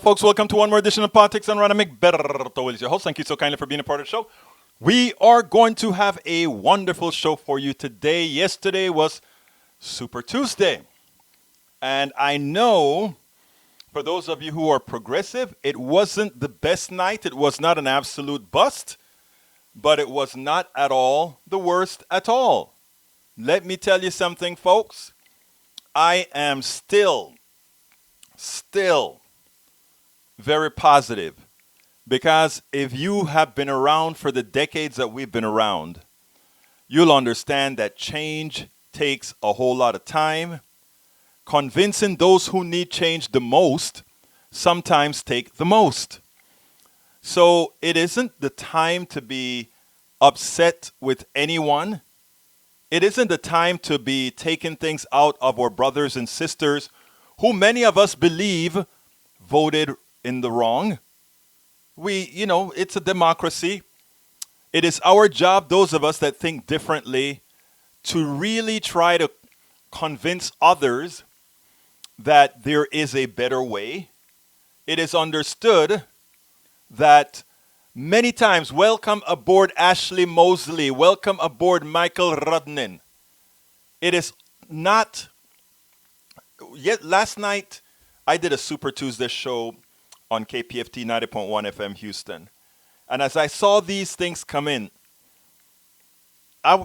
folks. Welcome to one more edition of Politics and Random. Egberto, Willies, your host. Thank you so kindly for being a part of the show. We are going to have a wonderful show for you today. Yesterday was Super Tuesday. And I know, for those of you who are progressive, it wasn't the best night. It was not an absolute bust, but it was not at all the worst at all. Let me tell you something, folks. I am still very positive, because if you have been around for the decades that we've been around, you'll understand that change takes a whole lot of time. Convincing those who need change the most sometimes take the most. So it isn't the time to be upset with anyone. It isn't the time to be taking things out of our brothers and sisters who many of us believe voted in the wrong. It's a democracy. It is our job, those of us that think differently, to really try to convince others that there is a better way. It is understood that many times, welcome aboard Ashley Mosley, welcome aboard Michael Rudnin. It is not, yet last night I did a Super Tuesday show on KPFT 90.1 FM Houston. And as I saw these things come in, I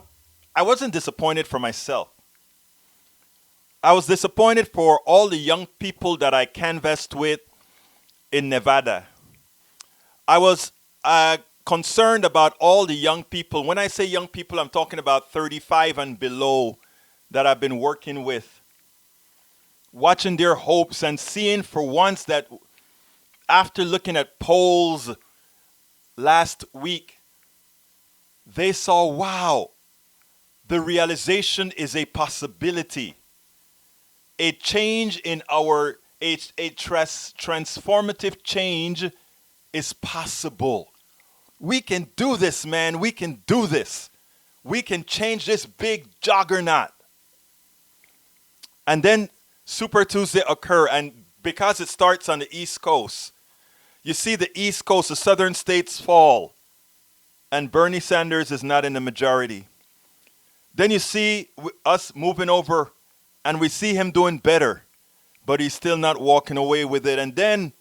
wasn't disappointed for myself. I was disappointed for all the young people that I canvassed with in Nevada. I was concerned about all the young people. When I say young people, I'm talking about 35 and below that I've been working with. Watching their hopes and seeing for once that after looking at polls last week, they saw, wow, the realization is a possibility. A change in our, transformative change is possible. We can do this, man. We can do this. We can change this big juggernaut. And then Super Tuesday occur, and because it starts on the East Coast, you see the East Coast, the southern states fall, and Bernie Sanders is not in the majority. Then you see us moving over, and we see him doing better, but he's still not walking away with it. And then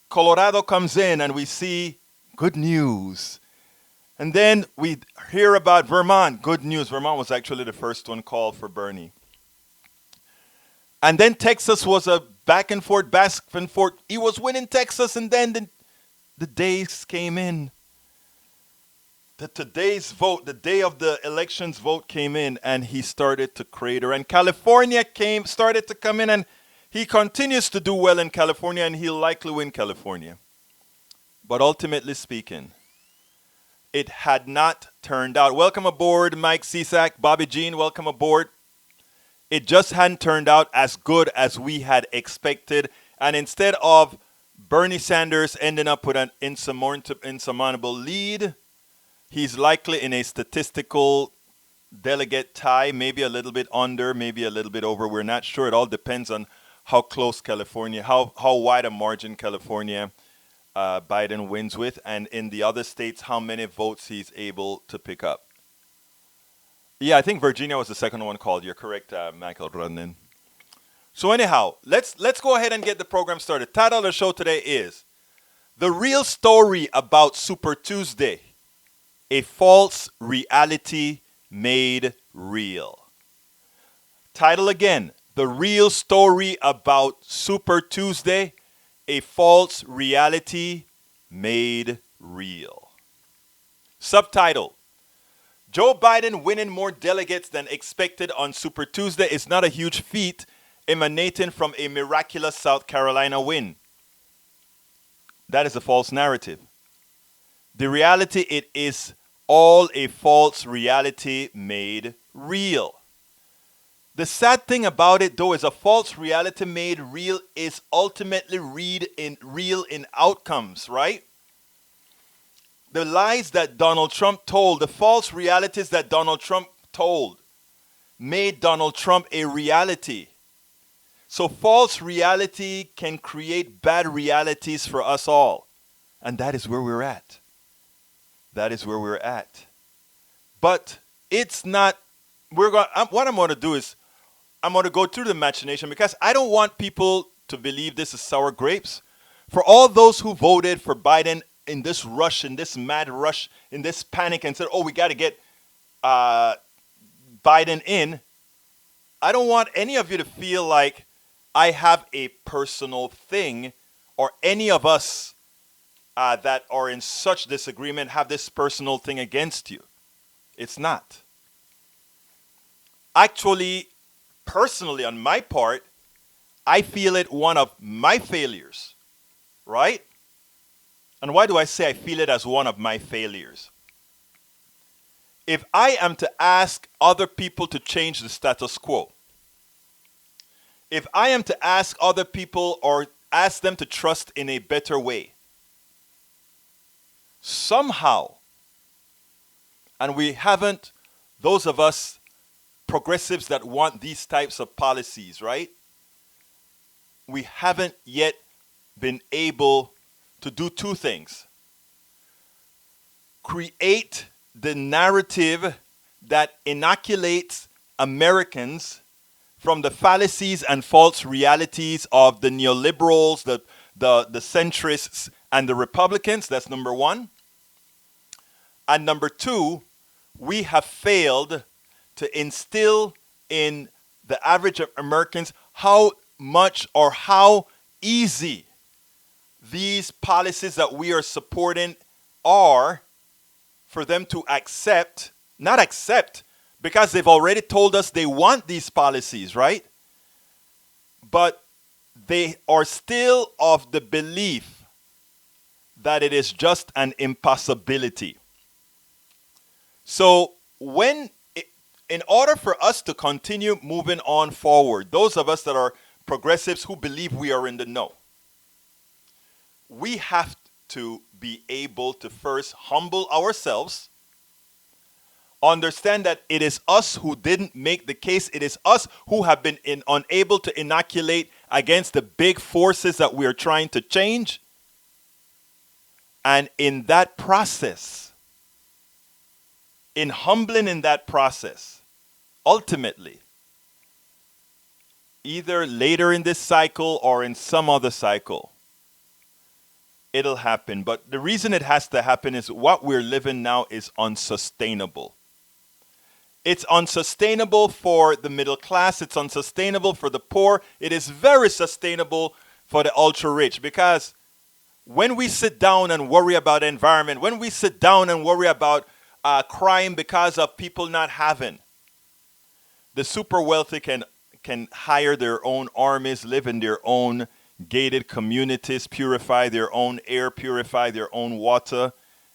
Colorado comes in, and we see good news. And then we hear about Vermont, good news. Vermont was actually the first one called for Bernie. And then Texas was a back and forth. He was winning Texas, and then the days came in. Today's vote, the day of the elections vote came in, and he started to crater. And California started to come in, and he continues to do well in California, and he'll likely win California. But ultimately speaking, it had not turned out. Welcome aboard, Mike Cisak, Bobby Jean, welcome aboard. It just hadn't turned out as good as we had expected. And instead of Bernie Sanders ending up with an insurmountable lead, he's likely in a statistical delegate tie, maybe a little bit under, maybe a little bit over. We're not sure. It all depends on how close California, how wide a margin California Biden wins with, and in the other states, how many votes he's able to pick up. Yeah, I think Virginia was the second one called. You're correct, Michael Rudnin. So anyhow, let's go ahead and get the program started. Title of the show today is The Real Story About Super Tuesday, a False Reality Made Real. Title again, The Real Story About Super Tuesday, a False Reality Made Real. Subtitle, Joe Biden winning more delegates than expected on Super Tuesday is not a huge feat emanating from a miraculous South Carolina win. That is a false narrative. The reality, it is all a false reality made real. The sad thing about it, though, is a false reality made real is ultimately real in outcomes, right? The lies that Donald Trump told, the false realities that Donald Trump told, made Donald Trump a reality. So false reality can create bad realities for us all. And that is where we're at. That is where we're at. But it's not, what I'm going to do is I'm going to go through the machination because I don't want people to believe this is sour grapes. For all those who voted for Biden in this rush, in this mad rush, in this panic and said, oh, we got to get Biden in, I don't want any of you to feel like I have a personal thing or any of us that are in such disagreement have this personal thing against you. It's not. Actually, personally, on my part, I feel it one of my failures, right? And why do I say I feel it as one of my failures? If I am to ask other people to change the status quo, if I am to ask other people or ask them to trust in a better way, somehow, and we haven't, those of us progressives that want these types of policies, right? We haven't yet been able to do two things. Create the narrative that inoculates Americans from the fallacies and false realities of the neoliberals, the centrists, and the Republicans. That's number one. And number two, we have failed to instill in the average of Americans how much or how easy these policies that we are supporting are for them to accept, not accept, because they've already told us they want these policies, right? But they are still of the belief that it is just an impossibility. So in order for us to continue moving on forward, those of us that are progressives who believe we are in the know, we have to be able to first humble ourselves, understand that it is us who didn't make the case. It is us who have been unable to inoculate against the big forces that we are trying to change. And in that process, in humbling in that process, ultimately, either later in this cycle or in some other cycle, it'll happen. But the reason it has to happen is what we're living now is unsustainable. It's unsustainable for the middle class. It's unsustainable for the poor. It is very sustainable for the ultra rich, because when we sit down and worry about the environment, when we sit down and worry about crime because of people not having, the super wealthy can hire their own armies, live in their own gated communities, purify their own air, purify their own water,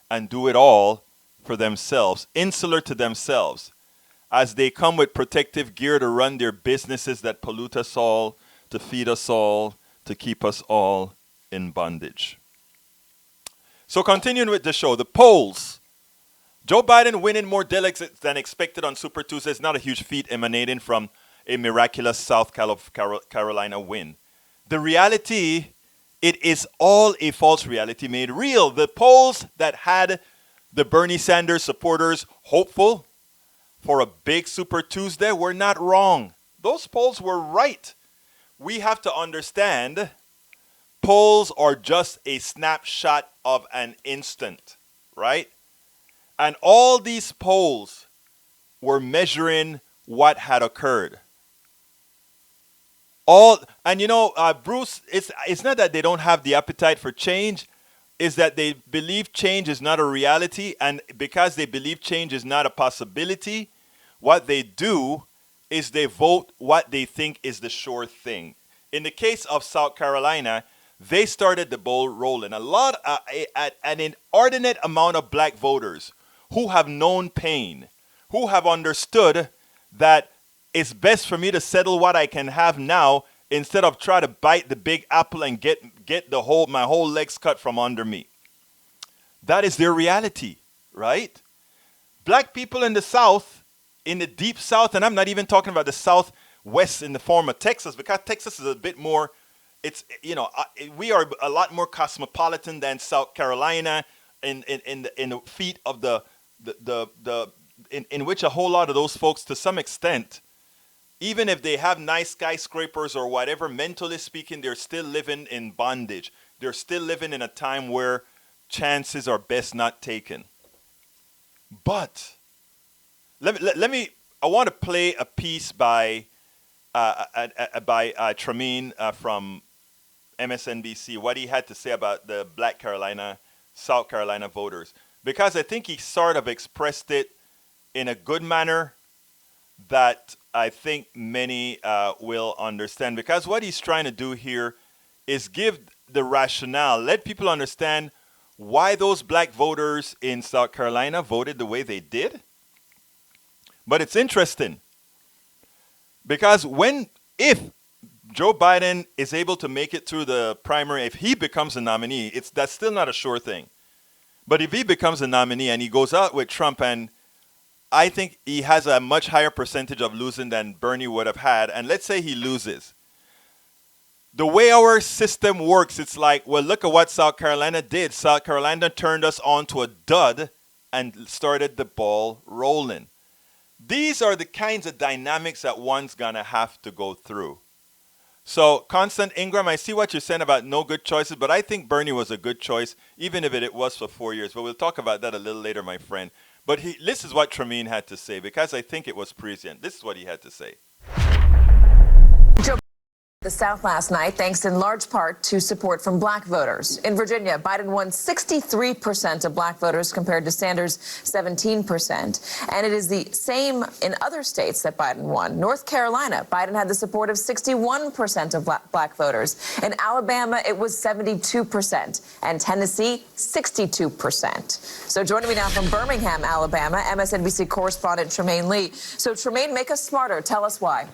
and do it all for themselves, insular to themselves, as they come with protective gear to run their businesses that pollute us all, to feed us all, to keep us all in bondage. So continuing with the show, the polls. Joe Biden winning more delegates than expected on Super Tuesday is not a huge feat emanating from a miraculous South Carolina win. The reality, it is all a false reality made real. The polls that had the Bernie Sanders supporters hopeful for a big Super Tuesday were not wrong. Those polls were right. We have to understand polls are just a snapshot of an instant, right? And all these polls were measuring what had occurred. Bruce, it's not that they don't have the appetite for change, it's that they believe change is not a reality, and because they believe change is not a possibility, what they do is they vote what they think is the sure thing. In the case of South Carolina, they started the ball rolling. An inordinate amount of black voters who have known pain, who have understood that it's best for me to settle what I can have now instead of try to bite the big apple and get my whole legs cut from under me. That is their reality, right? Black people in the South, in the deep South, and I'm not even talking about the South west in the form of Texas, because Texas is a bit more, it's, we are a lot more cosmopolitan than South Carolina in the feet of in which a whole lot of those folks, to some extent, even if they have nice skyscrapers or whatever, mentally speaking, they're still living in bondage. They're still living in a time where chances are best not taken. But I want to play a piece by Trameen from MSNBC, what he had to say about the Black Carolina, South Carolina voters. Because I think he sort of expressed it in a good manner that I think many will understand. Because what he's trying to do here is give the rationale, let people understand why those black voters in South Carolina voted the way they did. But it's interesting because if Joe Biden is able to make it through the primary, if he becomes a nominee, that's still not a sure thing. But if he becomes a nominee and he goes out with Trump, and I think he has a much higher percentage of losing than Bernie would have had, and let's say he loses. The way our system works, it's like, well, look at what South Carolina did. South Carolina turned us on to a dud and started the ball rolling. These are the kinds of dynamics that one's going to have to go through. So, Constant Ingram, I see what you're saying about no good choices, but I think Bernie was a good choice, even if it was for 4 years. But we'll talk about that a little later, my friend. But this is what Trameen had to say, because I think it was prescient. This is what he had to say. The South last night, thanks in large part to support from black voters. In Virginia, Biden won 63% of black voters compared to Sanders' 17%. And it is the same in other states that Biden won. North Carolina, Biden had the support of 61% of black voters. In Alabama, it was 72%. And Tennessee, 62%. So joining me now from Birmingham, Alabama, MSNBC correspondent Trymaine Lee. So Trymaine, make us smarter. Tell us why.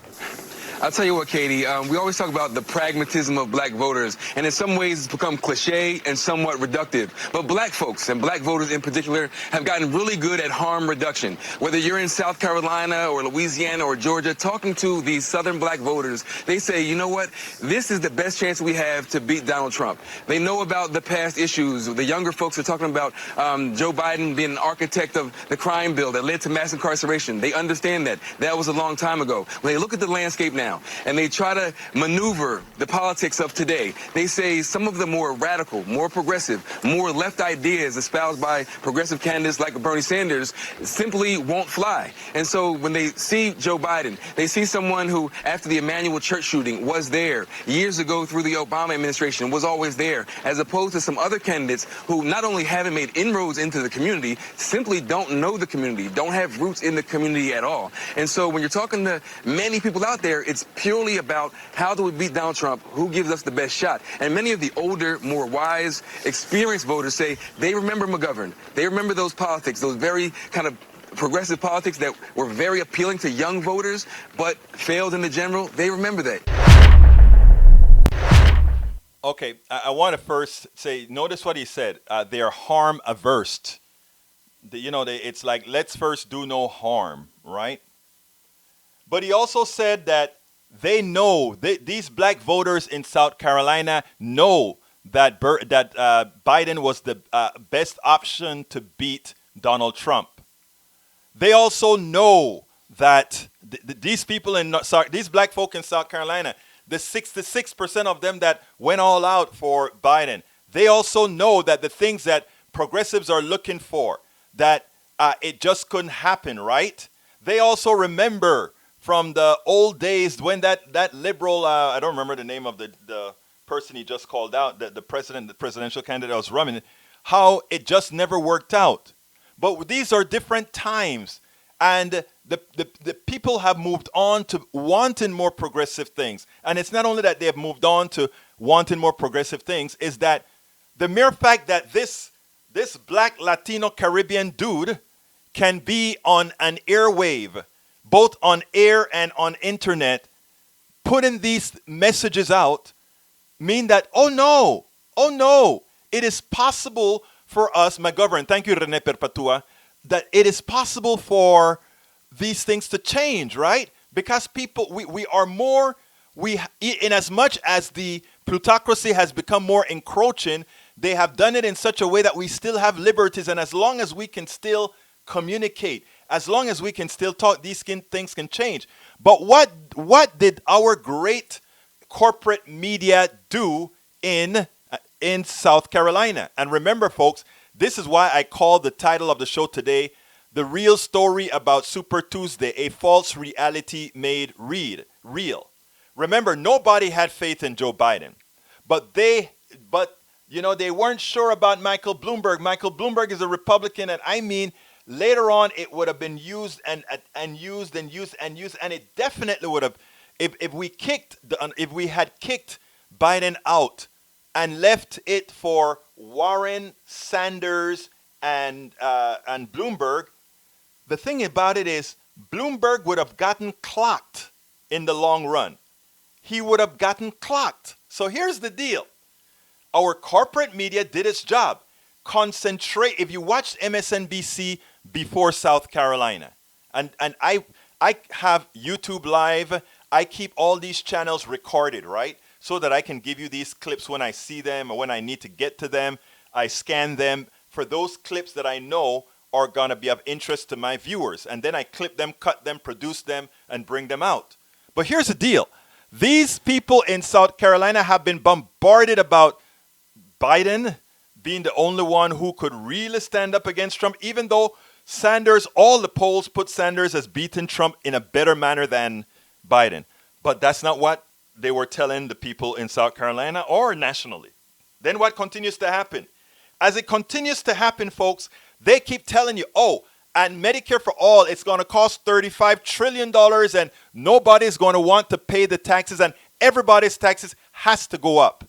I'll tell you what, Katie, we always talk about the pragmatism of black voters, and in some ways it's become cliche and somewhat reductive. But black folks, and black voters in particular, have gotten really good at harm reduction. Whether you're in South Carolina or Louisiana or Georgia, talking to these southern black voters, they say, you know what, this is the best chance we have to beat Donald Trump. They know about the past issues. The younger folks are talking about Joe Biden being an architect of the crime bill that led to mass incarceration. They understand that. That was a long time ago. When they look at the landscape now, and they try to maneuver the politics of today, they say some of the more radical, more progressive, more left ideas espoused by progressive candidates like Bernie Sanders simply won't fly. And so when they see Joe Biden, they see someone who, after the Emmanuel church shooting, was there years ago through the Obama administration, was always there, as opposed to some other candidates who not only haven't made inroads into the community, simply don't know the community, don't have roots in the community at all. And so when you're talking to many people out there, it's purely about how do we beat Donald Trump, who gives us the best shot. And many of the older, more wise, experienced voters say they remember McGovern. They remember those politics, those very kind of progressive politics that were very appealing to young voters, but failed in the general. They remember that. Okay, I want to first say, notice what he said. They are harm averse. It's like, let's first do no harm, right? But he also said that they know, these black voters in South Carolina know that Biden was the best option to beat Donald Trump. They also know that these people these black folk in South Carolina, the 66% of them that went all out for Biden, they also know that the things that progressives are looking for, that it just couldn't happen, right? They also remember from the old days when that liberal, I don't remember the name of the person he just called out, the presidential candidate was running, how it just never worked out. But these are different times, and the people have moved on to wanting more progressive things. And it's not only that they have moved on to wanting more progressive things, is that the mere fact that this black Latino Caribbean dude can be on an airwave, both on air and on internet, putting these messages out, mean that, oh no, it is possible for us, McGovern, thank you, Rene Perpetua, that it is possible for these things to change, right? Because people, we are more, in as much as the plutocracy has become more encroaching, they have done it in such a way that we still have liberties. And as long as we can still communicate, as long as we can still talk, these things can change. But what did our great corporate media do in South Carolina? And remember, folks, this is why I call the title of the show today, "The Real Story About Super Tuesday, a False Reality Made Real." Remember, nobody had faith in Joe Biden, but they weren't sure about Michael Bloomberg. Michael Bloomberg is a Republican, and I mean, later on it would have been used and used, and it definitely would have, if we had kicked Biden out and left it for Warren, Sanders, and Bloomberg. The thing about it is, Bloomberg would have gotten clocked in the long run. He would have gotten clocked. So here's the deal. Our corporate media did its job. Concentrate. If you watched MSNBC before South Carolina, and I have YouTube Live, I keep all these channels recorded, right? So that I can give you these clips when I see them or when I need to get to them. I scan them for those clips that I know are going to be of interest to my viewers. And then I clip them, cut them, produce them, and bring them out. But here's the deal. These people in South Carolina have been bombarded about Biden being the only one who could really stand up against Trump, even though Sanders, all the polls put Sanders as beating Trump in a better manner than Biden. But that's not what they were telling the people in South Carolina or nationally. Then what continues to happen? As it continues to happen, folks, they keep telling you, and Medicare for all, it's going to cost $35 trillion and nobody's going to want to pay the taxes and everybody's taxes has to go up.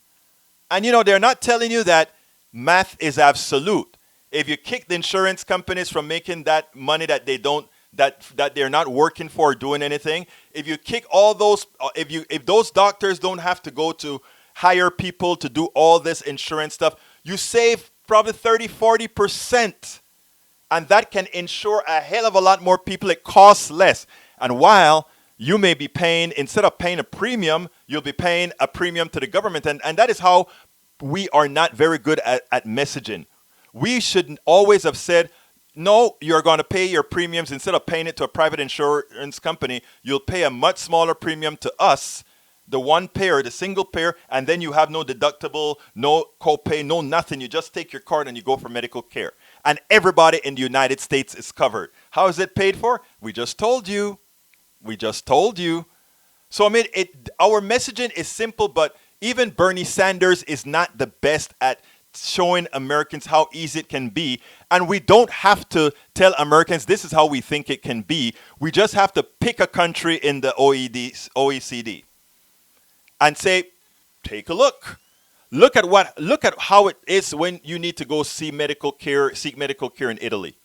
And they're not telling you that math is absolute. If you kick the insurance companies from making that money that they don't, that they're not working for or doing anything, if you kick all those, if those doctors don't have to go to hire people to do all this insurance stuff, you save probably 30-40%. And that can insure a hell of a lot more people. It costs less. And while you may be paying, instead of paying a premium, you'll be paying a premium to the government. And that is how we are not very good at messaging. We should always have said, no, you're going to pay your premiums. Instead of paying it to a private insurance company, you'll pay a much smaller premium to us, the one payer, the single payer, and then you have no deductible, no copay, no nothing. You just take your card and you go for medical care. And everybody in the United States is covered. How is it paid for? We just told you. We just told you. So, I mean, our messaging is simple, but even Bernie Sanders is not the best at showing Americans how easy it can be. And we don't have to tell Americans this is how we think it can be. We just have to pick a country in the OECD and say, take a look. Look at how it is when you need to go seek medical care in Italy.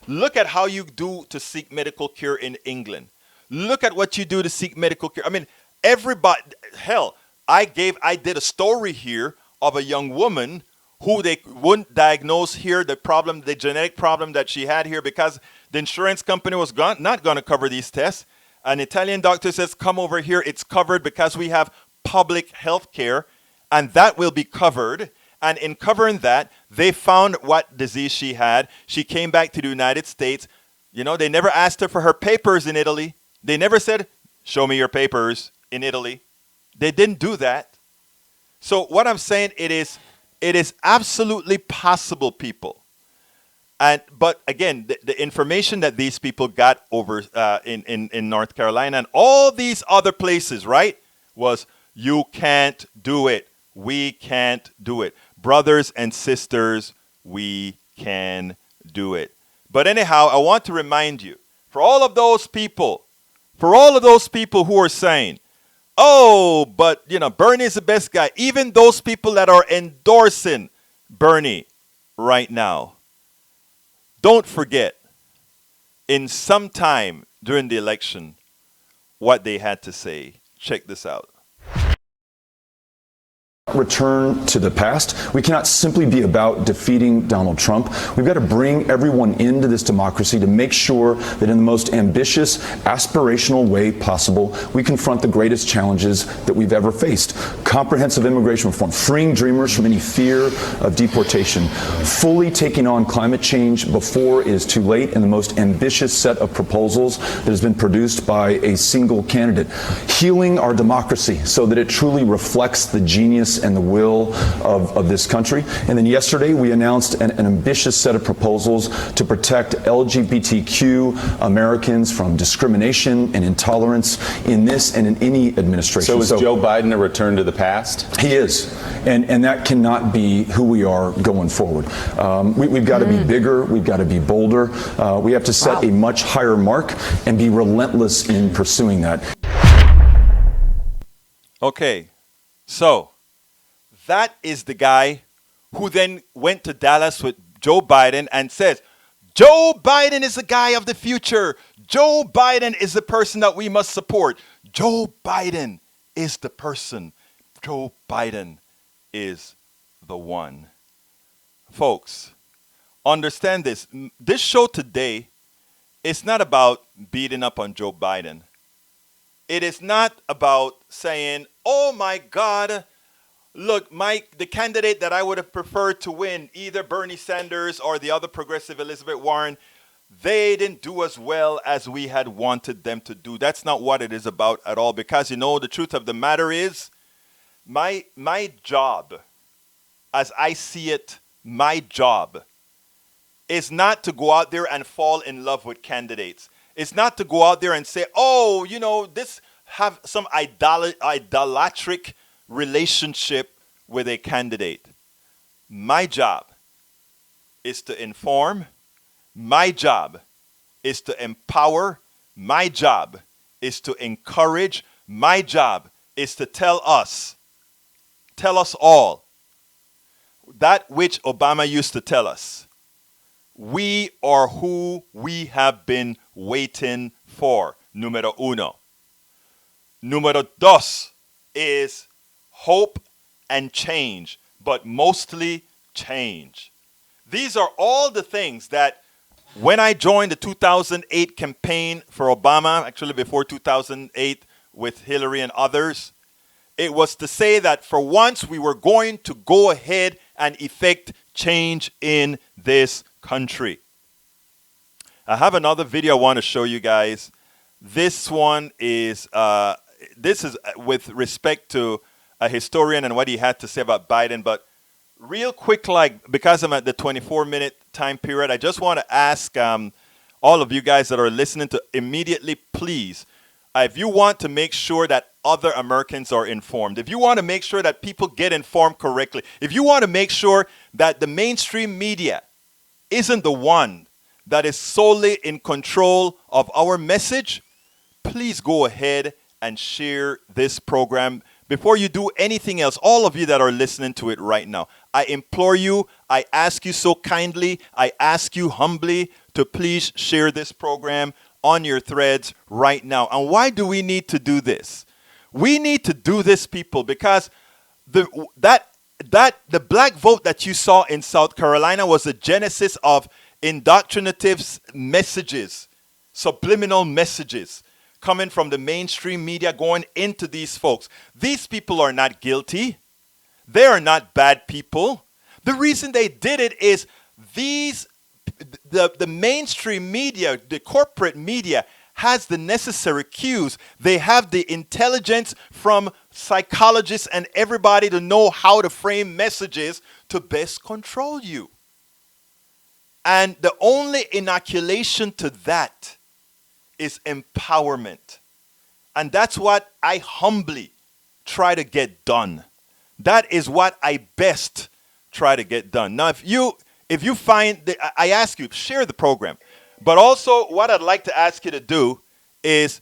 Look at how you do to seek medical care in England. Look at what you do to seek medical care. I mean, everybody, hell, I did a story here of a young woman who they wouldn't diagnose here the genetic problem that she had here because the insurance company was not going to cover these tests. An Italian doctor says, come over here. It's covered because we have public health care, and that will be covered. And in covering that, they found what disease she had. She came back to the United States. They never asked her for her papers in Italy. They never said, show me your papers in Italy. They didn't do that. So what I'm saying, it is absolutely possible, people. But again, the information that these people got over in North Carolina and all these other places, right, was you can't do it. We can't do it. Brothers and sisters, we can do it. But anyhow, I want to remind you, for all of those people who are saying, oh, but Bernie's the best guy, even those people that are endorsing Bernie right now, don't forget, in some time during the election, what they had to say. Check this out. return to the past. We cannot simply be about defeating Donald Trump. We've got to bring everyone into this democracy to make sure that in the most ambitious, aspirational way possible, we confront the greatest challenges that we've ever faced. Comprehensive immigration reform, freeing dreamers from any fear of deportation, fully taking on climate change before it is too late, and the most ambitious set of proposals that has been produced by a single candidate. Healing our democracy so that it truly reflects the genius and the will of this country. And then yesterday we announced an ambitious set of proposals to protect LGBTQ Americans from discrimination and intolerance in this and in any administration. So is Joe Biden a return to the past? He is. And that cannot be who we are going forward. We've got to be bigger. We've got to be bolder. We have to set a much higher mark and be relentless in pursuing that. Okay, so that is the guy who then went to Dallas with Joe Biden and says, Joe Biden is the guy of the future. Joe Biden is the person that we must support. Joe Biden is the person. Joe Biden is the one. Folks, understand this. This show today is not about beating up on Joe Biden. It is not about saying, oh my God, look, the candidate that I would have preferred to win, either Bernie Sanders or the other progressive Elizabeth Warren, they didn't do as well as we had wanted them to do. That's not what it is about at all. Because, you know, the truth of the matter is, my job, as I see it, my job is not to go out there and fall in love with candidates. It's not to go out there and say, oh, you know, this have some idolatric relationship with a candidate. My job is to inform. My job is to empower. My job is to encourage. My job is to tell us all, that which Obama used to tell us. We are who we have been waiting for. Número uno. Número dos is hope and change, but mostly change. These are all the things that when I joined the 2008 campaign for Obama, actually before 2008 with Hillary and others, it was to say that for once we were going to go ahead and effect change in this country. I have another video I want to show you guys. This one is with respect to a historian and what he had to say about Biden. But real quick, like, because I'm at the 24-minute time period, I just want to ask all of you guys that are listening to immediately, please, if you want to make sure that other Americans are informed, if you want to make sure that people get informed correctly, if you want to make sure that the mainstream media isn't the one that is solely in control of our message, please go ahead and share this program before you do anything else. All of you that are listening to it right now, I implore you, I ask you so kindly, I ask you humbly to please share this program on your threads right now. And why do we need to do this? We need to do this, people, because the black vote that you saw in South Carolina was the genesis of indoctrinative messages, subliminal messages coming from the mainstream media going into these folks. These people are not guilty. They are not bad people. The reason they did it is the mainstream media, the corporate media, has the necessary cues. They have the intelligence from psychologists and everybody to know how to frame messages to best control you. And the only inoculation to that is empowerment. And that's what I humbly try to get done. That is what I best try to get done. Now, if you find, I ask you, share the program. But also, what I'd like to ask you to do is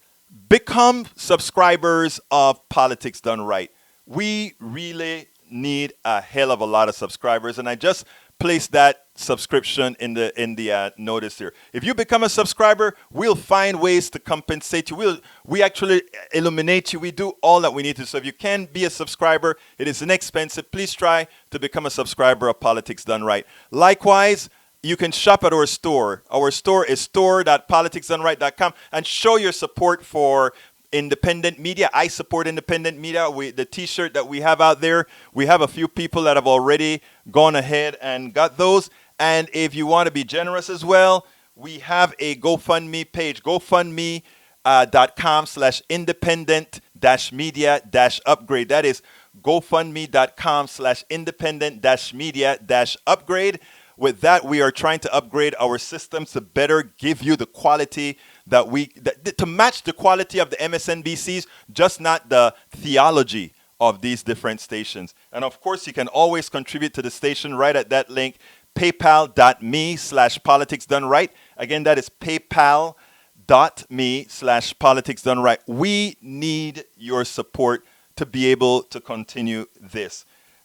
become subscribers of Politics Done Right. We really need a hell of a lot of subscribers. And I just place that subscription in the notice here. If you become a subscriber, we'll find ways to compensate you. We actually illuminate you. We do all that we need to. So if you can be a subscriber, it is inexpensive. Please try to become a subscriber of Politics Done Right. Likewise, you can shop at our store. Our store is store.politicsdoneright.com, and show your support for independent media. I support independent media. The t-shirt that we have out there, we have a few people that have already gone ahead and got those. And if you want to be generous as well, we have a GoFundMe page, gofundme.com/independent-media-upgrade. That is gofundme.com/independent-media-upgrade. With that, we are trying to upgrade our systems to better give you the quality to match the quality of the MSNBCs, just not the theology of these different stations. And of course, you can always contribute to the station right at that link, paypal.me/politicsdoneright. Again, that is paypal.me/politicsdoneright. We need your support to be able to continue this.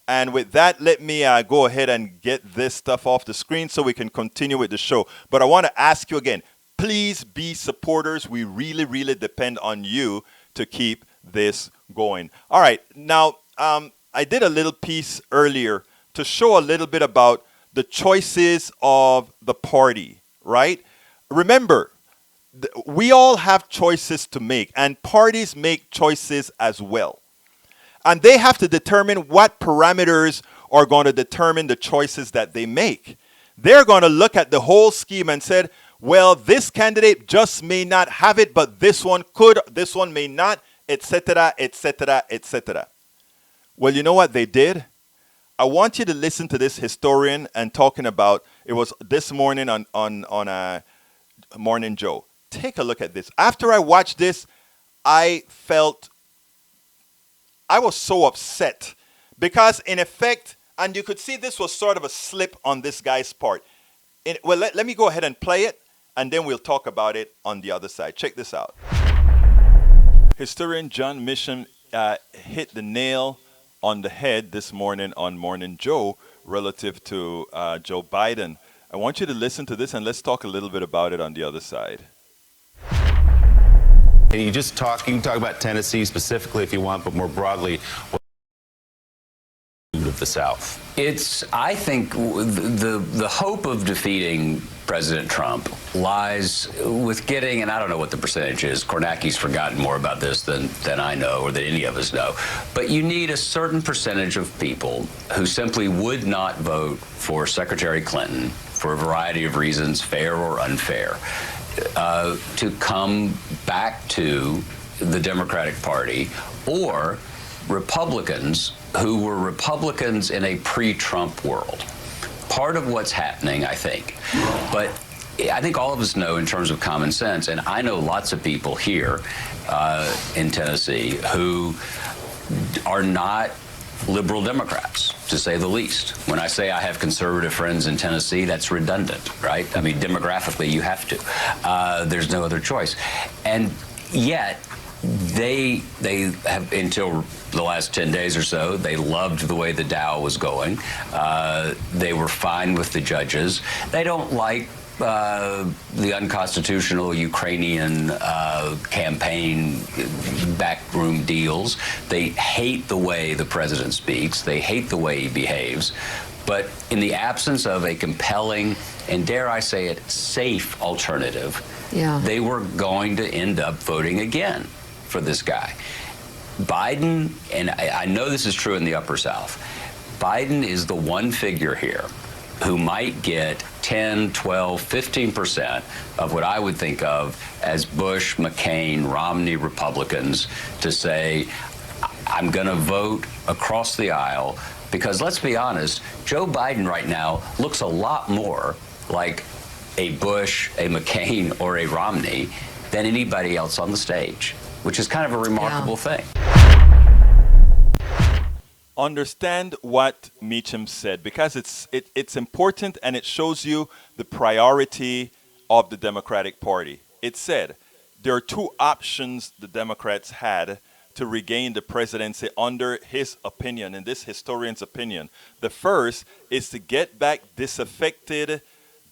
And with that, let me go ahead and get this stuff off the screen so we can continue with the show. But I want to ask you again, please be supporters. We really, really depend on you to keep this going. All right. Now, I did a little piece earlier to show a little bit about the choices of the party, right? Remember, we all have choices to make, and parties make choices as well. And they have to determine what parameters are going to determine the choices that they make. They're going to look at the whole scheme and said, well, this candidate just may not have it, but this one could, this one may not, etc., etc., etc. Well, you know what they did? I want you to listen to this historian and talking about, it was this morning on Morning Joe. Take a look at this. After I watched this, I was so upset because, in effect, and you could see this was sort of a slip on this guy's part. Let me go ahead and play it, and then we'll talk about it on the other side. Check this out. Historian John Mission hit the nail on the head this morning on Morning Joe relative to Joe Biden. I want you to listen to this, and let's talk a little bit about it on the other side. And you can talk about Tennessee specifically if you want, but more broadly, of the South. I think the hope of defeating President Trump lies with getting, and I don't know what the percentage is, Kornacki's forgotten more about this than I know or than any of us know, but you need a certain percentage of people who simply would not vote for Secretary Clinton for a variety of reasons, fair or unfair, to come back to the Democratic Party, or Republicans who were Republicans in a pre-Trump world. Part of what's happening, I think, but I think all of us know in terms of common sense, and I know lots of people here in Tennessee who are not liberal Democrats, to say the least. When I say I have conservative friends in Tennessee, that's redundant, right? I mean, demographically, you have to. There's no other choice. And yet, they have, until the last 10 days or so, they loved the way the Dow was going. They were fine with the judges. They don't like the unconstitutional Ukrainian campaign backroom deals. They hate the way the president speaks. They hate the way he behaves. But in the absence of a compelling, and dare I say it, safe alternative, they were going to end up voting again for this guy. Biden, and I know this is true in the Upper South, Biden is the one figure here who might get 10, 12, 15% of what I would think of as Bush, McCain, Romney Republicans to say, I'm going to vote across the aisle, because let's be honest, Joe Biden right now looks a lot more like a Bush, a McCain, or a Romney than anybody else on the stage, which is kind of a remarkable thing. Understand what Meacham said, because it's important, and it shows you the priority of the Democratic Party. It said there are two options the Democrats had to regain the presidency under his opinion, in this historian's opinion. The first is to get back disaffected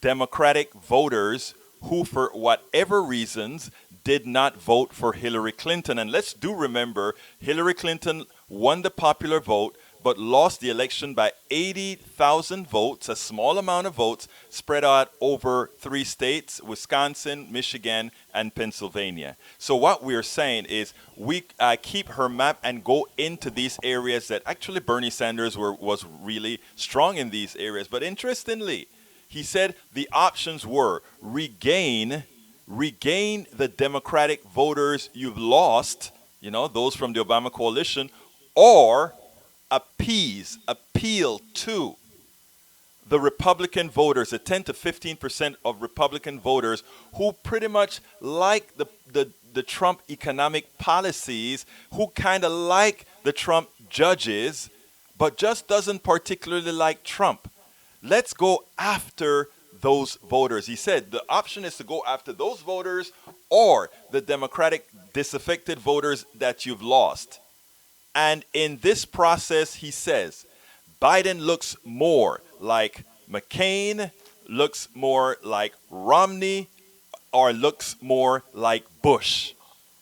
Democratic voters who, for whatever reasons, did not vote for Hillary Clinton. And let's do remember, Hillary Clinton won the popular vote, but lost the election by 80,000 votes, a small amount of votes spread out over 3 states, Wisconsin, Michigan, and Pennsylvania. So what we're saying is we keep her map and go into these areas that actually Bernie Sanders was really strong in these areas. But interestingly, he said the options were regain the Democratic voters you've lost, those from the Obama coalition, or appeal to the Republican voters, the 10 to 15% of Republican voters who pretty much like the Trump economic policies, who kind of like the Trump judges, but just doesn't particularly like Trump. Let's go after those voters. He said the option is to go after those voters or the Democratic disaffected voters that you've lost. And in this process, he says, Biden looks more like McCain, looks more like Romney, or looks more like Bush.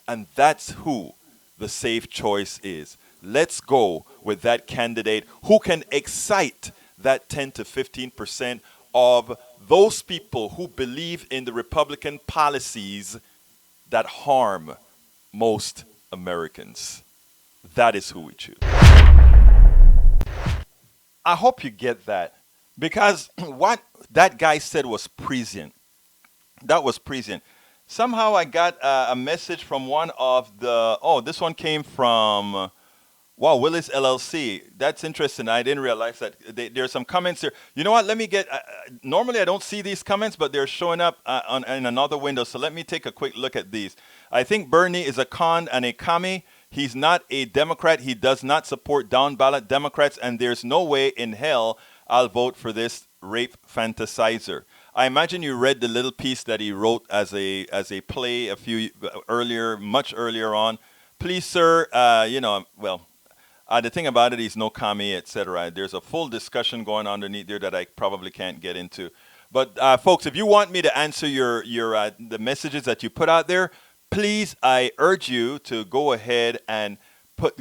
And that's who the safe choice is. Let's go with that candidate who can excite that 10 to 15% of those people who believe in the Republican policies that harm most Americans. That is who we choose. I hope you get that, because what that guy said was prescient. That was prescient. Somehow I got a message from one of the, this one came from, Willies LLC. That's interesting. I didn't realize that. There's some comments there. You know what? Let me get, normally I don't see these comments, but they're showing up in another window. So let me take a quick look at these. I think Bernie is a con and a commie. He's not a Democrat. He does not support down-ballot Democrats, and there's no way in hell I'll vote for this rape fantasizer. I imagine you read the little piece that he wrote as a play much earlier on. Please, sir, the thing about it, he's no commie, etc. There's a full discussion going on underneath there that I probably can't get into. But folks, if you want me to answer the messages that you put out there, please, I urge you to go ahead and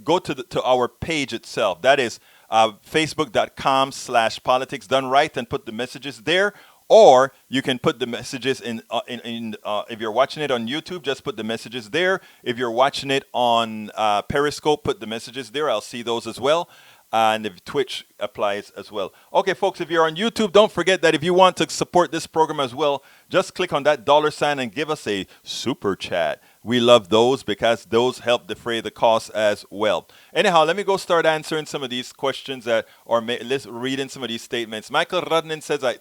go to our page itself. That is facebook.com/politics done right, and put the messages there. Or you can put the messages in if you're watching it on YouTube, just put the messages there. If you're watching it on Periscope, put the messages there. I'll see those as well. And if Twitch applies as well. Okay, folks, if you're on YouTube, don't forget that if you want to support this program as well, just click on that $sign and give us a super chat. We love those because those help defray the cost as well. Anyhow, let me go start answering some of these questions let's read in some of these statements. Michael Rudnin says, I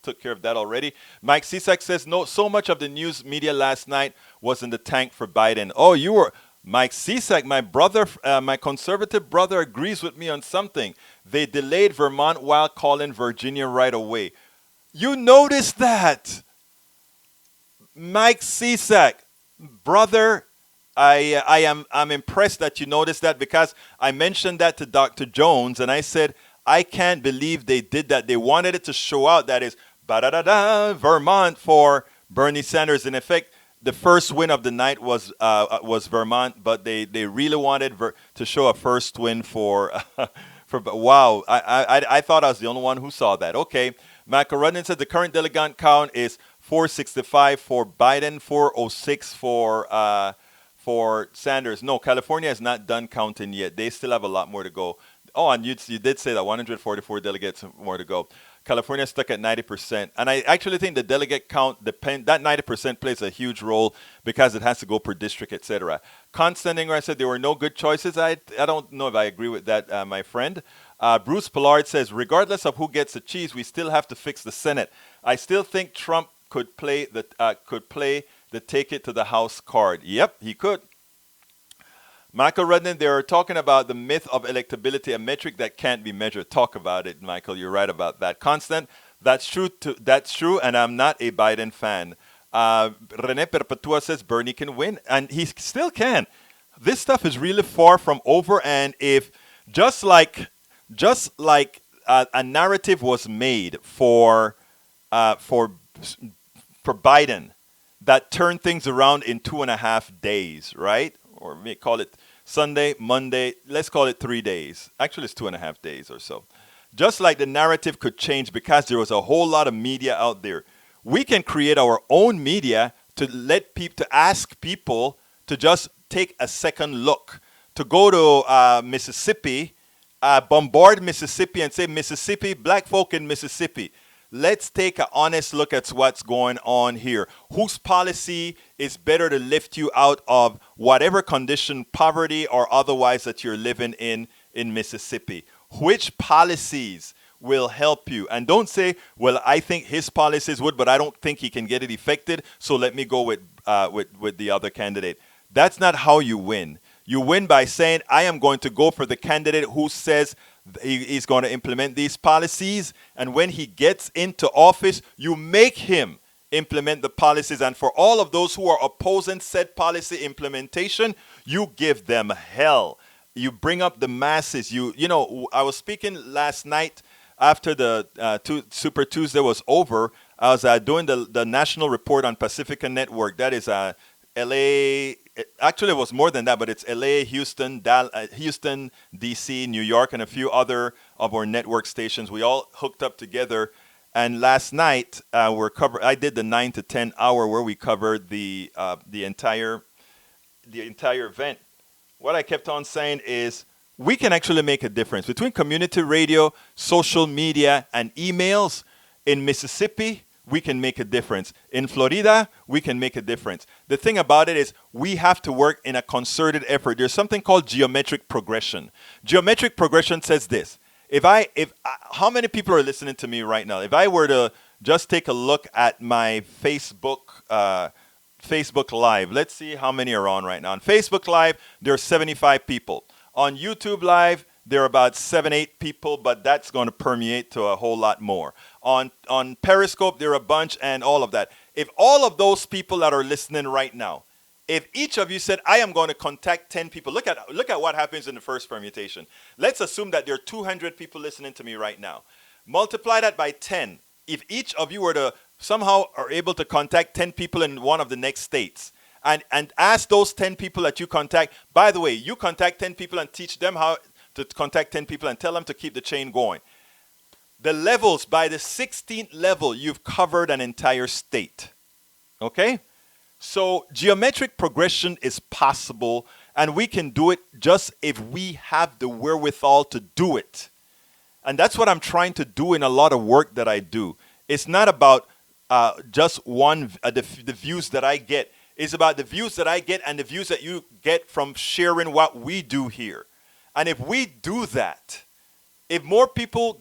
took care of that already. Mike Cisak says, no, so much of the news media last night was in the tank for Biden. Oh, you were... Mike Cisak, my brother, my conservative brother, agrees with me on something. They delayed Vermont while calling Virginia right away. You noticed that? Mike Cisak, brother, I'm impressed that you noticed that, because I mentioned that to Dr. Jones and I said, I can't believe they did that. They wanted it to show out that is Vermont for Bernie Sanders. In effect, the first win of the night was Vermont, but they really wanted to show a first win for wow. I thought I was the only one who saw that. Okay. Michael Rudnin said the current delegate count is 465 for Biden, 406 for Sanders. No, California is not done counting yet. They still have a lot more to go. Oh, and you did say that 144 delegates more to go. California is stuck at 90%. And I actually think the delegate count, that 90% plays a huge role because it has to go per district, etc. Constant Ingram said there were no good choices. I don't know if I agree with that, my friend. Bruce Pollard says, regardless of who gets the cheese, we still have to fix the Senate. I still think Trump could play the take it to the House card. Yep, he could. Michael Rudnin, they are talking about the myth of electability, a metric that can't be measured. Talk about it, Michael. You're right about that. Constant, that's true, and I'm not a Biden fan. Rene Perpetua says Bernie can win, and he still can. this stuff is really far from over. And if just like a narrative was made for Biden that turned things around in 2.5 days, right? Or we call it Sunday, Monday. Let's call it 3 days. Actually, it's 2.5 days or so. Just like the narrative could change because there was a whole lot of media out there, we can create our own media to let people, to ask people to just take a second look, to go to Mississippi, bombard Mississippi and say, Mississippi, black folk in Mississippi, let's take an honest look at what's going on here. Whose policy is better to lift you out of whatever condition, poverty or otherwise, that you're living in Mississippi? Which policies will help you? And don't say, well, I think his policies would, but I don't think he can get it effected, so let me go with the other candidate. That's not how you win. You win by saying, I am going to go for the candidate who says he's going to implement these policies. And when he gets into office, you make him implement the policies. And for all of those who are opposing said policy implementation, you give them hell. You bring up the masses. You know, I was speaking last night after the Super Tuesday was over. I was doing the national report on Pacifica Network. That is LA. Actually, it was more than that, but it's LA, Houston, Houston, DC, New York, and a few other of our network stations. We all hooked up together. And last night, I did the 9 to 10 hour where we covered the entire event. What I kept on saying is we can actually make a difference between community radio, social media, and emails. In Mississippi, we can make a difference. In Florida, we can make a difference. The thing about it is we have to work in a concerted effort. There's something called geometric progression. Geometric progression says this. How many people are listening to me right now? If I were to just take a look at my Facebook Live. Let's see how many are on right now. On Facebook Live, there are 75 people. On YouTube Live, there are about 7-8 people, but that's going to permeate to a whole lot more. On Periscope, there are a bunch and all of that. If all of those people that are listening right now, if each of you said, I am going to contact 10 people, look at what happens in the first permutation. Let's assume that there are 200 people listening to me right now. Multiply that by 10. If each of you were to somehow are able to contact 10 people in one of the next states and ask those 10 people that you contact, by the way, you contact 10 people and teach them how to contact 10 people and tell them to keep the chain going. The levels, by the 16th level, you've covered an entire state. Okay? So geometric progression is possible, and we can do it just if we have the wherewithal to do it. And that's what I'm trying to do in a lot of work that I do. It's not about just the views that I get. It's about the views that I get and the views that you get from sharing what we do here. And if we do that, if more people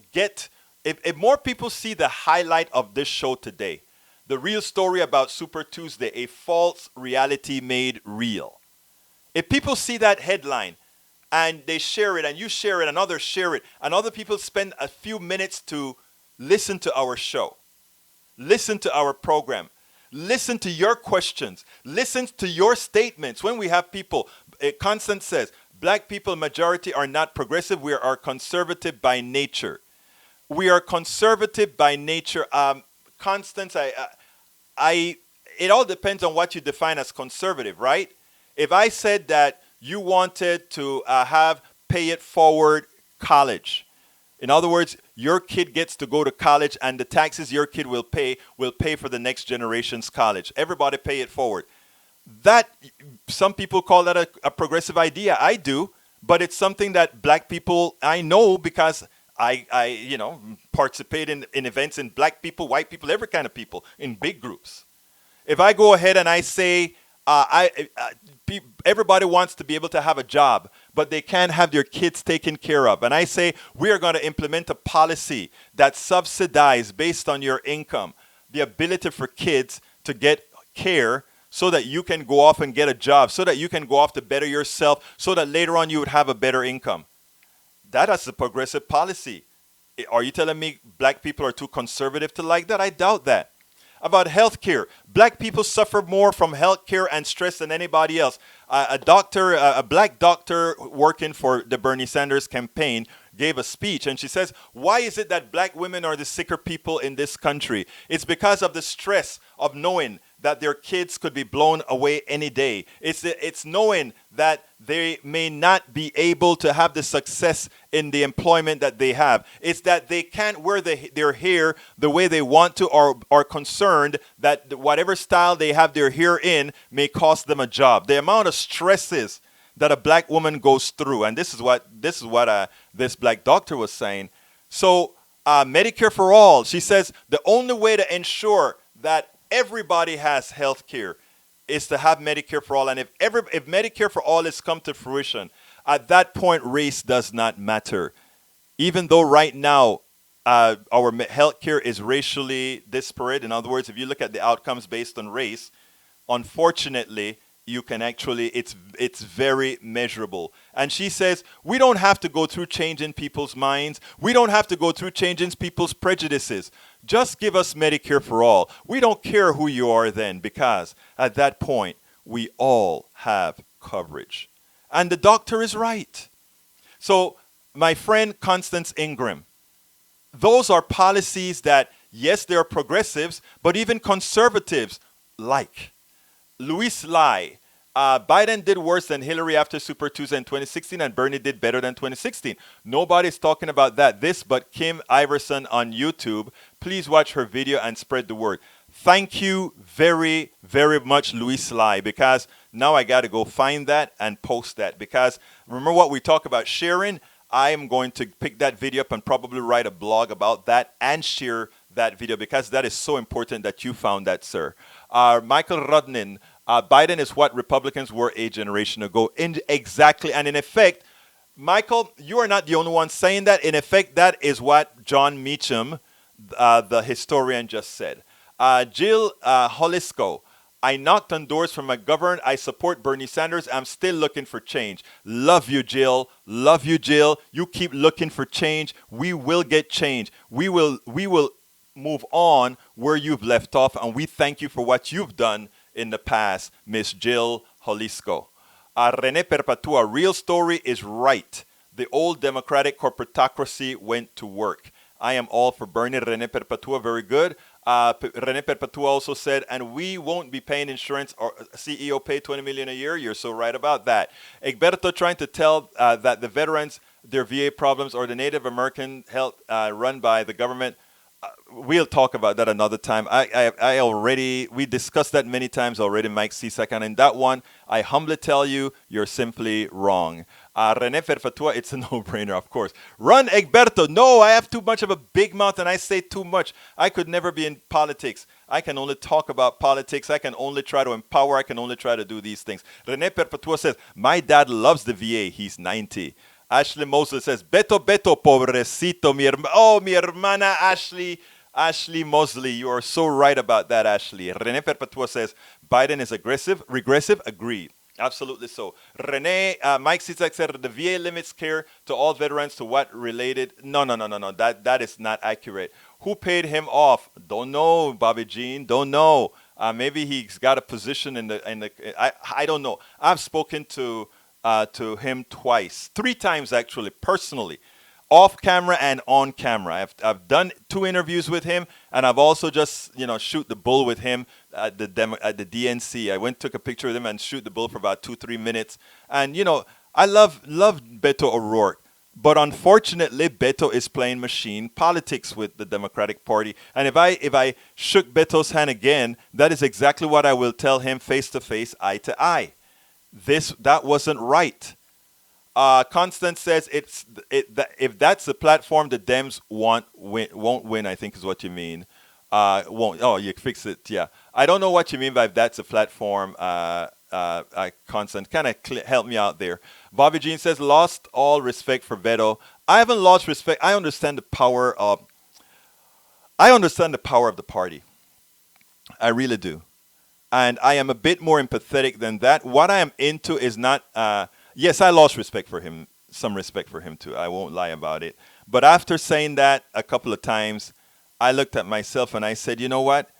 see the highlight of this show today, the real story about Super Tuesday, a false reality made real. If people see that headline and they share it and you share it and others share it and other people spend a few minutes to listen to our show, listen to our program, listen to your questions, listen to your statements. When we have people, Constance says, black people majority are not progressive. We are conservative by nature. We are conservative by nature. Constance, it all depends on what you define as conservative, right? If I said that you wanted to have pay it forward college, in other words, your kid gets to go to college and the taxes your kid will pay for the next generation's college. Everybody pay it forward. That, some people call that a progressive idea. I do, but it's something that black people, I know because I participate in events in black people, white people, every kind of people, in big groups. If I go ahead and I say, everybody wants to be able to have a job, but they can't have their kids taken care of. And I say, we are going to implement a policy that subsidizes based on your income, the ability for kids to get care so that you can go off and get a job, so that you can go off to better yourself, so that later on you would have a better income. That is a progressive policy. Are you telling me black people are too conservative to like that? I doubt that. About health care. Black people suffer more from health care and stress than anybody else. A doctor, a black doctor working for the Bernie Sanders campaign, gave a speech, and she says, why is it that black women are the sicker people in this country? It's because of the stress of knowing that their kids could be blown away any day. It's knowing that they may not be able to have the success in the employment that they have. It's that they can't wear their hair the way they want to, or are concerned that whatever style they have their hair in may cost them a job. The amount of stresses that a black woman goes through, and this is what this black doctor was saying. So Medicare for all, she says, the only way to ensure that everybody has health care is to have Medicare for all. And if Medicare for all has come to fruition, at that point, race does not matter. Even though right now our health care is racially disparate. In other words, if you look at the outcomes based on race, unfortunately, you can actually, it's very measurable. And she says, we don't have to go through changing people's minds. We don't have to go through changing people's prejudices. Just give us Medicare for all. We don't care who you are then, because at that point, we all have coverage. And the doctor is right. So my friend Constance Ingram, those are policies that, yes, they're progressives, but even conservatives like. Luis Lai, Biden did worse than Hillary after Super Tuesday in 2016, and Bernie did better than 2016. Nobody's talking about that. This but Kim Iverson on YouTube. Please watch her video and spread the word. Thank you very, very much, Luis Lai, because now I got to go find that and post that. Because remember what we talk about sharing? I am going to pick that video up and probably write a blog about that and share that video, because that is so important that you found that, sir. Michael Rudnin, Biden is what Republicans were a generation ago. Exactly. And in effect, Michael, you are not the only one saying that. In effect, that is what John Meacham, the historian, just said. Jill Holisco, I knocked on doors from my governor. I support Bernie Sanders. I'm still looking for change. Love you, Jill. Love you, Jill. You keep looking for change. We will get change. We will move on where you've left off, and we thank you for what you've done in the past, Miss Jill Jalisco. Rene Perpetua, real story is right. The old democratic corporatocracy went to work. I am all for Bernie. Rene Perpetua, very good. Rene Perpetua also said, and we won't be paying insurance, or CEO pay $20 million a year. You're so right about that. Egberto trying to tell that the veterans, their VA problems, or the Native American health run by the government. We'll talk about that another time. We discussed that many times already, Mike Cisak, and in that one, I humbly tell you, you're simply wrong. Rene Perpetua, it's a no-brainer, of course. Run, Egberto. No, I have too much of a big mouth and I say too much. I could never be in politics. I can only talk about politics. I can only try to empower. I can only try to do these things. Rene Perpetua says, my dad loves the VA. He's 90. Ashley Mosley says, Beto, pobrecito, mi hermana Ashley Mosley. You are so right about that, Ashley. Rene Perpetua says, Biden is regressive, agree. Absolutely so. Rene, Mike Cisak said, the VA limits care to all veterans to what related. No. That is not accurate. Who paid him off? Don't know, Bobby Jean. Don't know. Maybe he's got a position in the. I don't know. I've spoken to him twice, 3 times actually, personally, off camera and on camera. I've done 2 interviews with him, and I've also just shoot the bull with him at the DNC. I went, took a picture with him, and shoot the bull for about 2-3 minutes. And I love Beto O'Rourke, but unfortunately, Beto is playing machine politics with the Democratic Party. And if I shook Beto's hand again, that is exactly what I will tell him face to face, eye to eye. That wasn't right. Constance says if that's the platform the Dems won't win, I think is what you mean. Won't. Oh, you fix it. Yeah. I don't know what you mean by if that's a platform. Constance, kind of help me out there. Bobby Jean says lost all respect for Beto. I haven't lost respect. I understand the power of the party. I really do. And I am a bit more empathetic than that. What I am into is not, yes, I lost respect for him, some respect for him too. I won't lie about it. But after saying that a couple of times, I looked at myself and I said, you know what?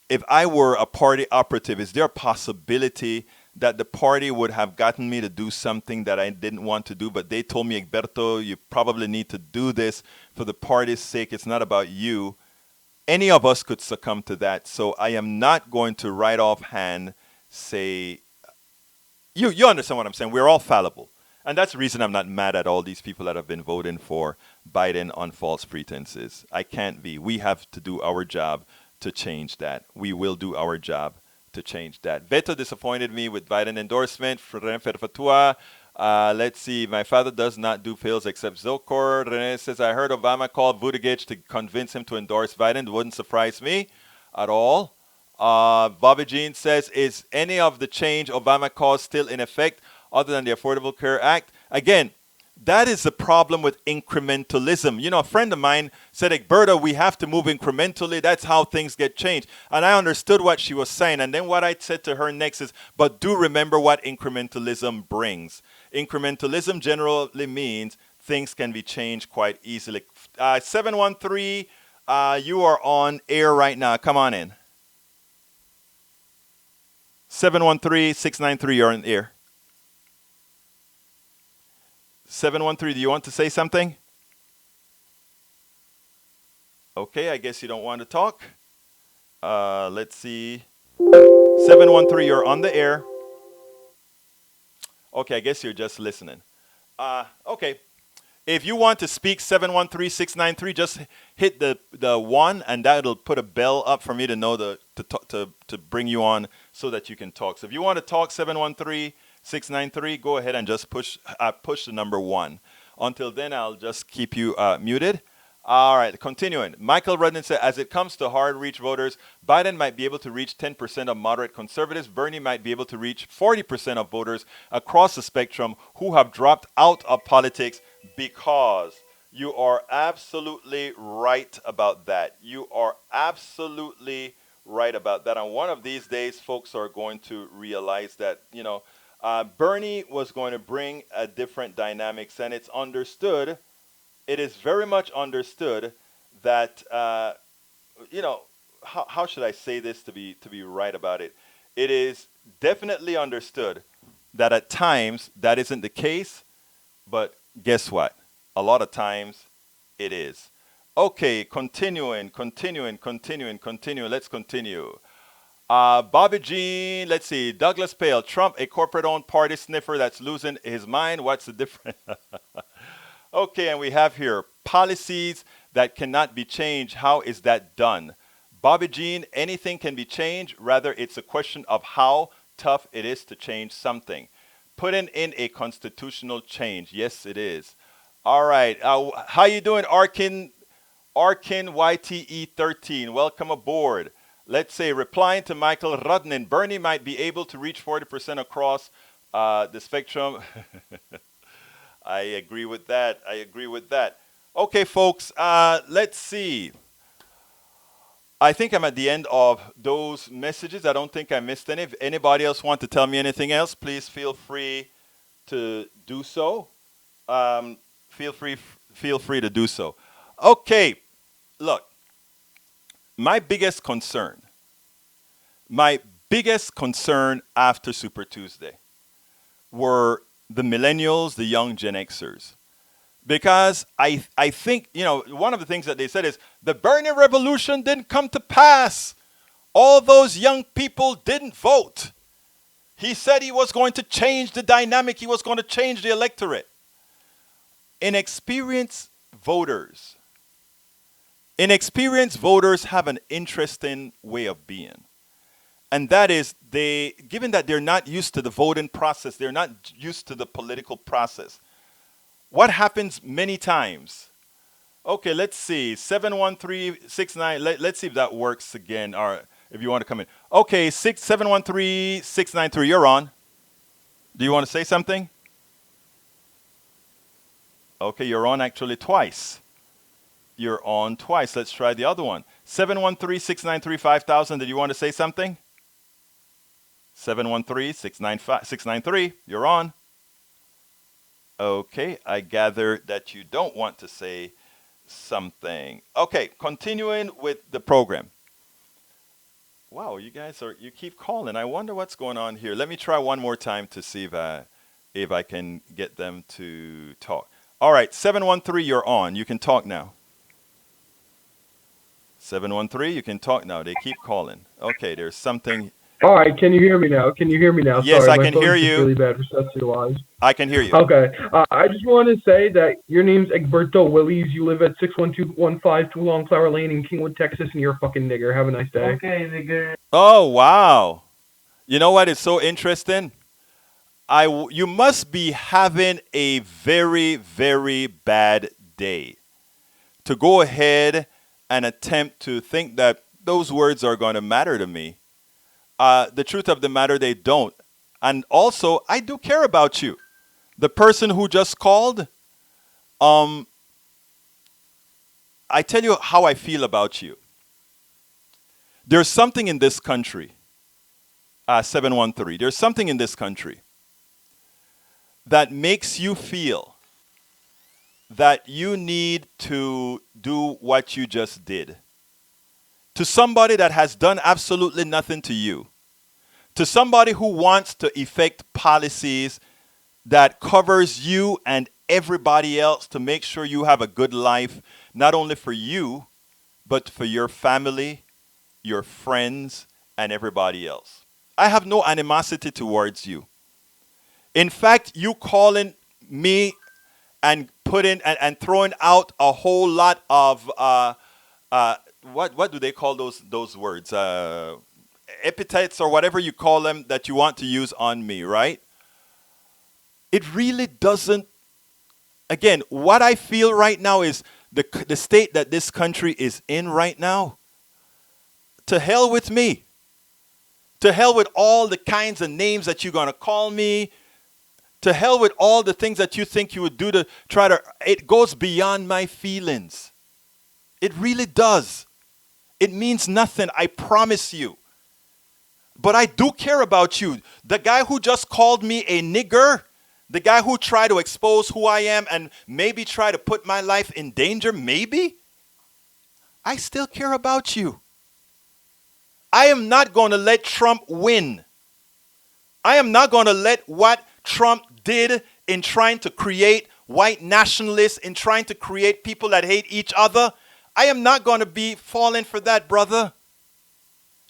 If I were a party operative, is there a possibility that the party would have gotten me to do something that I didn't want to do, but they told me, Egberto, you probably need to do this for the party's sake. It's not about you. Any of us could succumb to that. So I am not going to right offhand say, you understand what I'm saying. We're all fallible. And that's the reason I'm not mad at all these people that have been voting for Biden on false pretenses. I can't be. We have to do our job to change that. We will do our job to change that. Veto disappointed me with Biden endorsement. Let's see. My father does not do pills except Zocor. Rene says, I heard Obama call Buttigieg to convince him to endorse Biden. It wouldn't surprise me at all. Bobby Jean says, is any of the change Obama caused still in effect other than the Affordable Care Act? Again, that is the problem with incrementalism. You know, a friend of mine said, Egberto, we have to move incrementally. That's how things get changed. And I understood what she was saying. And then what I said to her next is, but do remember what incrementalism brings. Incrementalism generally means things can be changed quite easily. 713, you are on air right now. Come on in. 713-693, you're on air. 713, do you want to say something? Okay, I guess you don't want to talk. Let's see. 713, you're on the air. Okay, I guess you're just listening. Okay. If you want to speak, 713-693, just hit the 1, and that'll put a bell up for me to know to bring you on so that you can talk. So if you want to talk, 713-693, go ahead and just push the number 1. Until then, I'll just keep you muted. All right, continuing. Michael Rudden said, as it comes to hard-reach voters, Biden might be able to reach 10% of moderate conservatives. Bernie might be able to reach 40% of voters across the spectrum who have dropped out of politics because you are absolutely right about that. You are absolutely right about that. And one of these days, folks are going to realize that, you know, Bernie was going to bring a different dynamics, and it's understood. It is very much understood that, you know, how should I say this to be right about it? It is definitely understood that at times that isn't the case, but guess what? A lot of times it is. Okay, continuing. Let's continue. Bobby Jean, let's see. Douglas Pale, Trump, a corporate-owned party sniffer that's losing his mind. What's the difference? Okay, and we have here policies that cannot be changed. How is that done? Bobby Jean, anything can be changed. Rather, it's a question of how tough it is to change something. Putting in a constitutional change. Yes, it is. All right. How you doing, Arkin YTE 13? Welcome aboard. Let's say, replying to Michael Rudnin, Bernie might be able to reach 40% across the spectrum. I agree with that. Okay, folks, let's see. I think I'm at the end of those messages. I don't think I missed any. If anybody else want to tell me anything else, please feel free to do so. Feel free to do so. Okay, look, my biggest concern after Super Tuesday were the millennials, the young Gen Xers. Because I think, you know, one of the things that they said is the Bernie revolution didn't come to pass. All those young people didn't vote. He said he was going to change the dynamic. He was going to change the electorate. Inexperienced voters have an interesting way of being. And that is, given that they're not used to the voting process, they're not used to the political process. What happens many times? Okay, let's see. 71369. Let's see if that works again, or if you want to come in. Okay, 713-693. You're on. Do you want to say something? Okay, you're on actually twice. You're on twice. Let's try the other one. 713-693-5000. Did you want to say something? 713-693. You're on. Okay, I gather that you don't want to say something. Okay, continuing with the program. Wow, you keep calling. I wonder what's going on here. Let me try one more time to see if I can get them to talk. All right, 713, you're on. You can talk now. 713, you can talk now. They keep calling. Okay, there's something. All right, can you hear me now? Can you hear me now? Yes, Sorry, I my can phone's hear just you. really bad reception-wise. I can hear you. Okay, I just want to say that your name's Egberto Willies. You live at 61215 Two Flower Lane in Kingwood, Texas, and you're a fucking nigger. Have a nice day. Okay, nigga. Oh, wow. You know what is so interesting? You must be having a very, very bad day to go ahead and attempt to think that those words are going to matter to me. The truth of the matter, they don't. And also, I do care about you. The person who just called, I tell you how I feel about you. There's something in this country, 713, there's something in this country that makes you feel that you need to do what you just did to somebody that has done absolutely nothing to you, to somebody who wants to effect policies that covers you and everybody else to make sure you have a good life, not only for you, but for your family, your friends, and everybody else. I have no animosity towards you. In fact, you calling me and putting and throwing out a whole lot of what do they call those words? Epithets or whatever you call them that you want to use on me, right? It really doesn't. Again, what I feel right now is the state that this country is in right now. To hell with me. To hell with all the kinds of names that you're going to call me. To hell with all the things that you think you would do to try to. It goes beyond my feelings. It really does. It means nothing, I promise you. But I do care about you. The guy who just called me a nigger, the guy who tried to expose who I am and maybe try to put my life in danger, maybe, I still care about you. I am not going to let Trump win. I am not going to let what Trump did in trying to create white nationalists, in trying to create people that hate each other, I am not going to be falling for that, brother.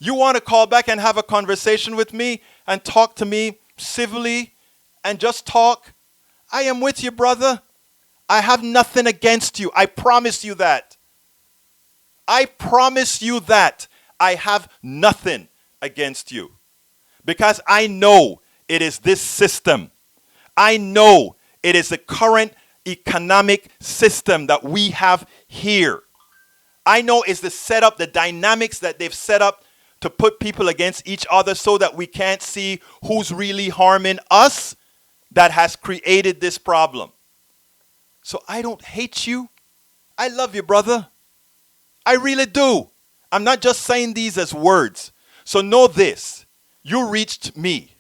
You want to call back and have a conversation with me and talk to me civilly and just talk? I am with you, brother. I have nothing against you. I promise you that. I promise you that. I have nothing against you. Because I know it is this system. I know it is the current economic system that we have here. I know it's the setup, the dynamics that they've set up to put people against each other so that we can't see who's really harming us that has created this problem. So I don't hate you. I love you, brother. I really do. I'm not just saying these as words. So know this. You reached me.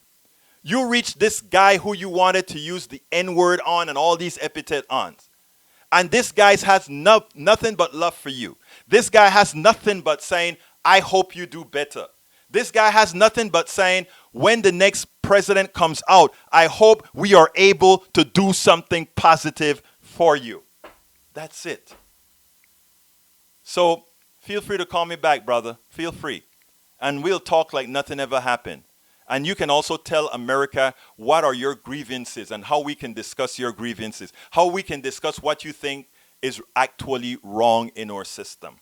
You reached this guy who you wanted to use the N-word on and all these epithet on. And this guy has nothing but love for you. This guy has nothing but saying, I hope you do better. This guy has nothing but saying, when the next president comes out, I hope we are able to do something positive for you. That's it. So feel free to call me back, brother. Feel free. And we'll talk like nothing ever happened. And you can also tell America what are your grievances and how we can discuss your grievances. How we can discuss what you think is actually wrong in our system.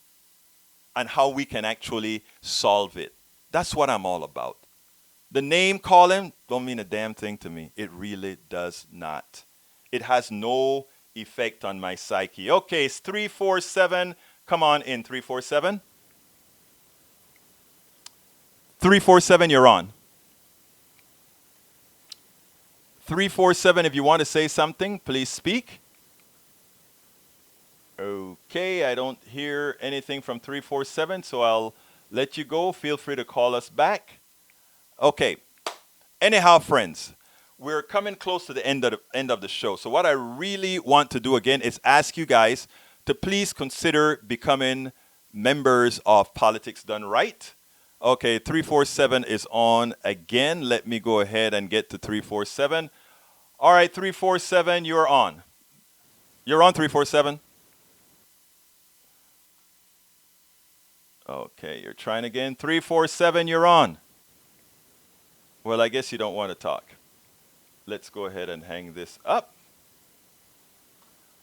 And how we can actually solve it. That's what I'm all about. The name calling don't mean a damn thing to me. It really does not. It has no effect on my psyche. Okay, it's 347. Come on in, 347. 347, you're on. 347, if you want to say something, please speak. Okay, I don't hear anything from 347, so I'll let you go. Feel free to call us back. Okay. Anyhow, friends, we're coming close to the end of the show. So what I really want to do again is ask you guys to please consider becoming members of Politics Done Right. Okay, 347 is on again. Let me go ahead and get to 347. All right, 347, you're on. You're on 347. Okay, you're trying again. 347, you're on. Well, I guess you don't want to talk. Let's go ahead and hang this up.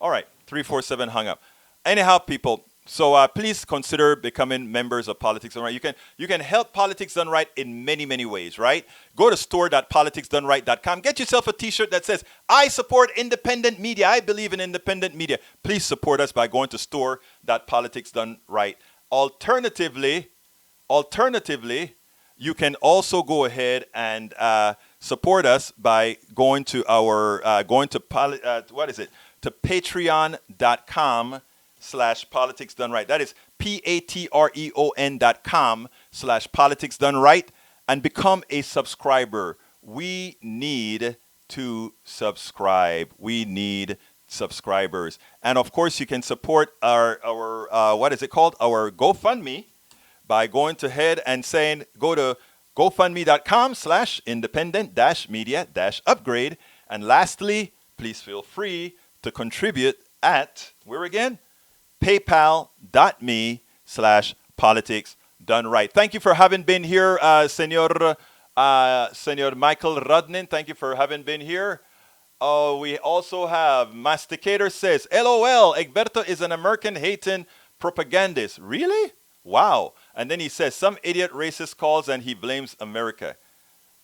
All right, 347 hung up. Anyhow, people, so please consider becoming members of Politics Done Right. You can help Politics Done Right in many, many ways, right? Go to store.politicsdoneright.com. Get yourself a T-shirt that says, I support independent media. I believe in independent media. Please support us by going to store.politicsdoneright. Alternatively, you can also go ahead and support us by going to our to patreon.com/politics done right. That is patreon.com/politics done right, and become a subscriber. We need to subscribe. We need subscribers. And of course, you can support our our GoFundMe by going ahead and saying, go to gofundme.com/independent-media-upgrade. And lastly, please feel free to contribute at, where again? paypal.me/politics done right. Thank you for having been here, Senor Michael Rudnin. Thank you for having been here. Oh, we also have Masticator says, LOL, Egberto is an American-hating propagandist. Really? Wow. And then he says, some idiot racist calls and he blames America.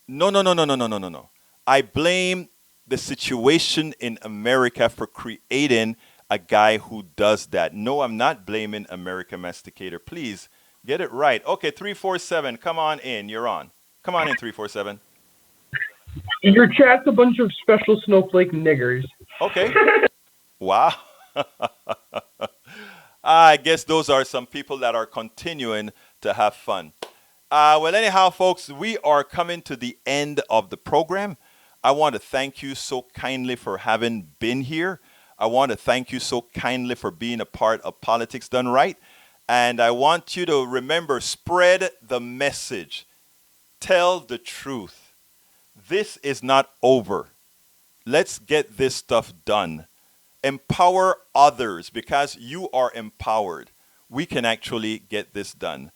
No. I blame the situation in America for creating a guy who does that. No, I'm not blaming America, Masticator. Please get it right. Okay, 347, come on in. You're on. Come on in, 347. Your chat's a bunch of special snowflake niggers. Okay. Wow. I guess those are some people that are continuing to have fun. Well, anyhow, folks, we are coming to the end of the program. I want to thank you so kindly for having been here. I want to thank you so kindly for being a part of Politics Done Right. And I want you to remember, spread the message. Tell the truth. This is not over. Let's get this stuff done. Empower others, because you are empowered. We can actually get this done.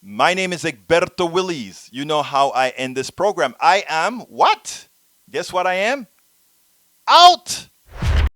My name is Egberto Willies. You know how I end this program. I am what? Guess what I am? Out!